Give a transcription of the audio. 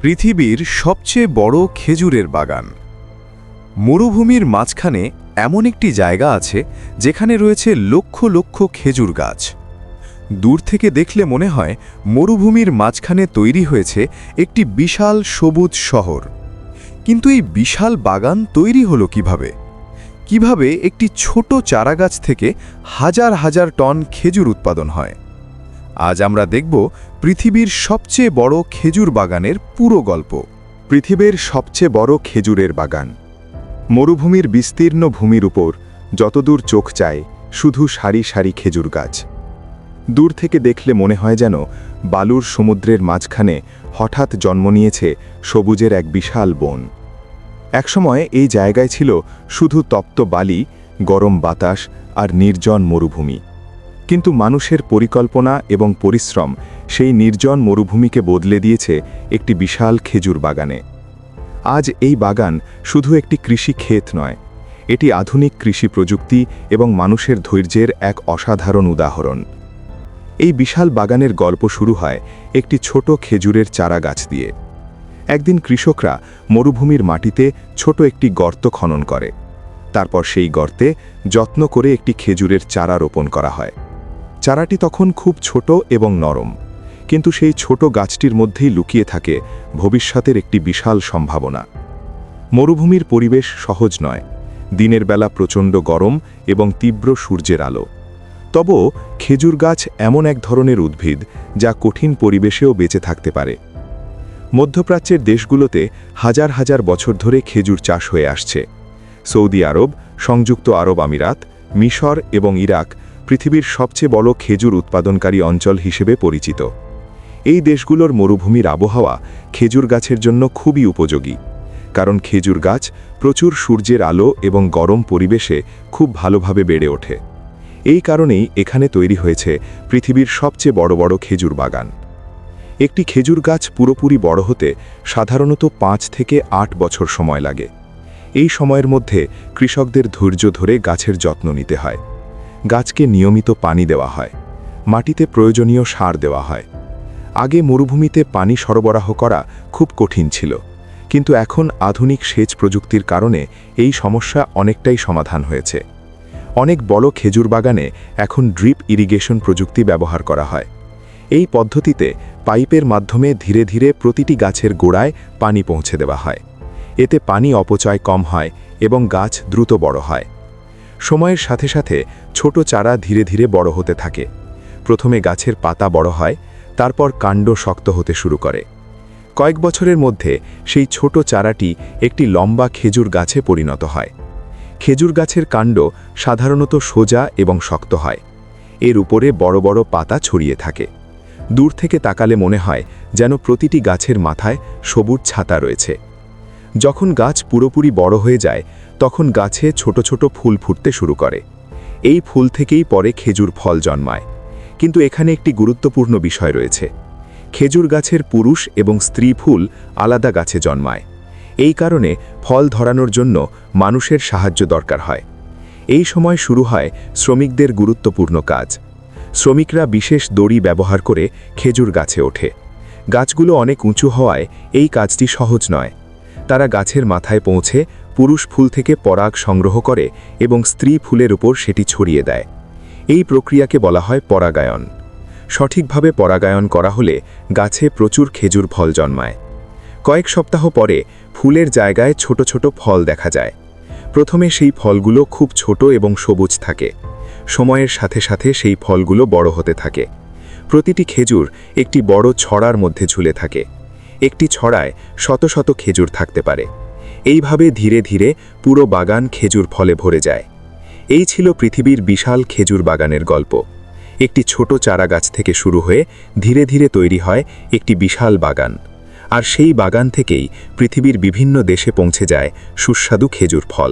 পৃথিবীর সবচেয়ে বড় খেজুরের বাগান। মরুভূমির মাঝখানে এমন একটি জায়গা আছে যেখানে রয়েছে লক্ষ লক্ষ খেজুর গাছ। দূর থেকে দেখলে মনে হয় মরুভূমির মাঝখানে তৈরি হয়েছে একটি বিশাল সবুজ শহর। কিন্তু এই বিশাল বাগান তৈরি হলো কিভাবে? কিভাবে একটি ছোট চারাগাছ থেকে হাজার হাজার টন খেজুর উৎপাদন হয়? আজ আমরা দেখব পৃথিবীর সবচেয়ে বড় খেজুর বাগানের পুরো গল্প। পৃথিবীর সবচেয়ে বড় খেজুরের বাগান। মরুভূমির বিস্তীর্ণ ভূমির উপর যতদূর চোখ চায় শুধু সারি সারি খেজুর গাছ। দূর থেকে দেখলে মনে হয় যেন বালুর সমুদ্রের মাঝখানে হঠাৎ জন্ম নিয়েছে সবুজের এক বিশাল বন। একসময় এই জায়গায় ছিল শুধু তপ্ত বালি, গরম বাতাস আর নির্জন মরুভূমি। কিন্তু মানুষের পরিকল্পনা এবং পরিশ্রম সেই নির্জন মরুভূমিকে বদলে দিয়েছে একটি বিশাল খেজুর বাগানে। আজ এই বাগান শুধু একটি কৃষি ক্ষেত নয়, এটি আধুনিক কৃষি প্রযুক্তি এবং মানুষের ধৈর্যের এক অসাধারণ উদাহরণ। এই বিশাল বাগানের গল্প শুরু হয় একটি ছোট খেজুরের চারা গাছ দিয়ে। একদিন কৃষকরা মরুভূমির মাটিতে ছোট একটি গর্ত খনন করে। তারপর সেই গর্তে যত্ন করে একটি খেজুরের চারা রোপণ করা হয়। চারাটি তখন খুব ছোট এবং নরম, কিন্তু সেই ছোট গাছটির মধ্যেই লুকিয়ে থাকে ভবিষ্যতের একটি বিশাল সম্ভাবনা। মরুভূমির পরিবেশ সহজ নয়, দিনের বেলা প্রচণ্ড গরম এবং তীব্র সূর্যের আলো। তবুও খেজুর গাছ এমন এক ধরনের উদ্ভিদ যা কঠিন পরিবেশেও বেঁচে থাকতে পারে। মধ্যপ্রাচ্যের দেশগুলোতে হাজার হাজার বছর ধরে খেজুর চাষ হয়ে আসছে। সৌদি আরব, সংযুক্ত আরব আমিরাত, মিশর এবং ইরাক পৃথিবীর সবচেয়ে বড় খেজুর উৎপাদনকারী অঞ্চল হিসেবে পরিচিত। এই দেশগুলোর মরুভূমির আবহাওয়া খেজুর গাছের জন্য খুবই উপযোগী, কারণ খেজুর গাছ প্রচুর সূর্যের আলো এবং গরম পরিবেশে খুব ভালোভাবে বেড়ে ওঠে। এই কারণেই এখানে তৈরি হয়েছে পৃথিবীর সবচেয়ে বড় বড় খেজুর বাগান। একটি খেজুর গাছ পুরোপুরি বড় হতে সাধারণত 5 থেকে 8 বছর সময় লাগে। এই সময়ের মধ্যে কৃষকদের ধৈর্য ধরে গাছের যত্ন নিতে হয়। গাছকে নিয়মিত পানি দেওয়া হয়, মাটিতে প্রয়োজনীয় সার দেওয়া হয়। আগে মরুভূমিতে পানি সরবরাহ করা খুব কঠিন ছিল, কিন্তু এখন আধুনিক সেচ প্রযুক্তির কারণে এই সমস্যা অনেকটাই সমাধান হয়েছে। অনেক বড় খেজুর বাগানে এখন ড্রিপ ইরিগেশন প্রযুক্তি ব্যবহার করা হয়। এই পদ্ধতিতে পাইপের মাধ্যমে ধীরে ধীরে প্রতিটি গাছের গোড়ায় পানি পৌঁছে দেওয়া হয়। এতে পানি অপচয় কম হয় এবং গাছ দ্রুত বড় হয়। সময়ের সাথে সাথে ছোট চারা ধীরে ধীরে বড় হতে থাকে। প্রথমে গাছের পাতা বড় হয়, তারপর কাণ্ড শক্ত হতে শুরু করে। কয়েক বছরের মধ্যে সেই ছোট চারাটি একটি লম্বা খেজুর গাছে পরিণত হয়। খেজুর গাছের কাণ্ড সাধারণত সোজা এবং শক্ত হয়। এর উপরে বড় বড় পাতা ছড়িয়ে থাকে। দূর থেকে তাকালে মনে হয় যেন প্রতিটি গাছের মাথায় সবুজ ছাতা রয়েছে। যখন গাছ পুরোপুরি বড় হয়ে যায়, তখন গাছে ছোট ছোট ফুল ফুটতে শুরু করে। এই ফুল থেকেই পরে খেজুর ফল জন্মায়। কিন্তু এখানে একটি গুরুত্বপূর্ণ বিষয় রয়েছে। খেজুর গাছের পুরুষ এবং স্ত্রী ফুল আলাদা গাছে জন্মায়। এই কারণে ফল ধরানোর জন্য মানুষের সাহায্য দরকার হয়। এই সময় শুরু হয় শ্রমিকদের গুরুত্বপূর্ণ কাজ। শ্রমিকরা বিশেষ দড়ি ব্যবহার করে খেজুর গাছে ওঠে। গাছগুলো অনেক উঁচু হওয়ায় এই কাজটি সহজ নয়। তারা গাছের মাথায় পৌঁছে পুরুষ ফুল থেকে পরাগ সংগ্রহ করে এবং স্ত্রী ফুলের উপর সেটি ছড়িয়ে দেয়। এই প্রক্রিয়াকে বলা হয় পরাগায়ন। সঠিকভাবে পরাগায়ন করা হলে গাছে প্রচুর খেজুর ফল জন্মায়। কয়েক সপ্তাহ পরে ফুলের জায়গায় ছোট ছোট ফল দেখা যায়। প্রথমে সেই ফলগুলো খুব ছোট এবং সবুজ থাকে। সময়ের সাথে সাথে সেই ফলগুলো বড় হতে থাকে। প্রতিটি খেজুর একটি বড় ছড়ার মধ্যে ঝুলে থাকে। একটি ছড়ায় শত শত খেজুর থাকতে পারে। এইভাবে ধীরে ধীরে পুরো বাগান খেজুর ফলে ভরে যায়। এই ছিল পৃথিবীর বিশাল খেজুর বাগানের গল্প। একটি ছোট চারা গাছ থেকে শুরু হয়ে ধীরে ধীরে তৈরি হয় একটি বিশাল বাগান। আর সেই বাগান থেকেই পৃথিবীর বিভিন্ন দেশে পৌঁছে যায় সুস্বাদু খেজুর ফল।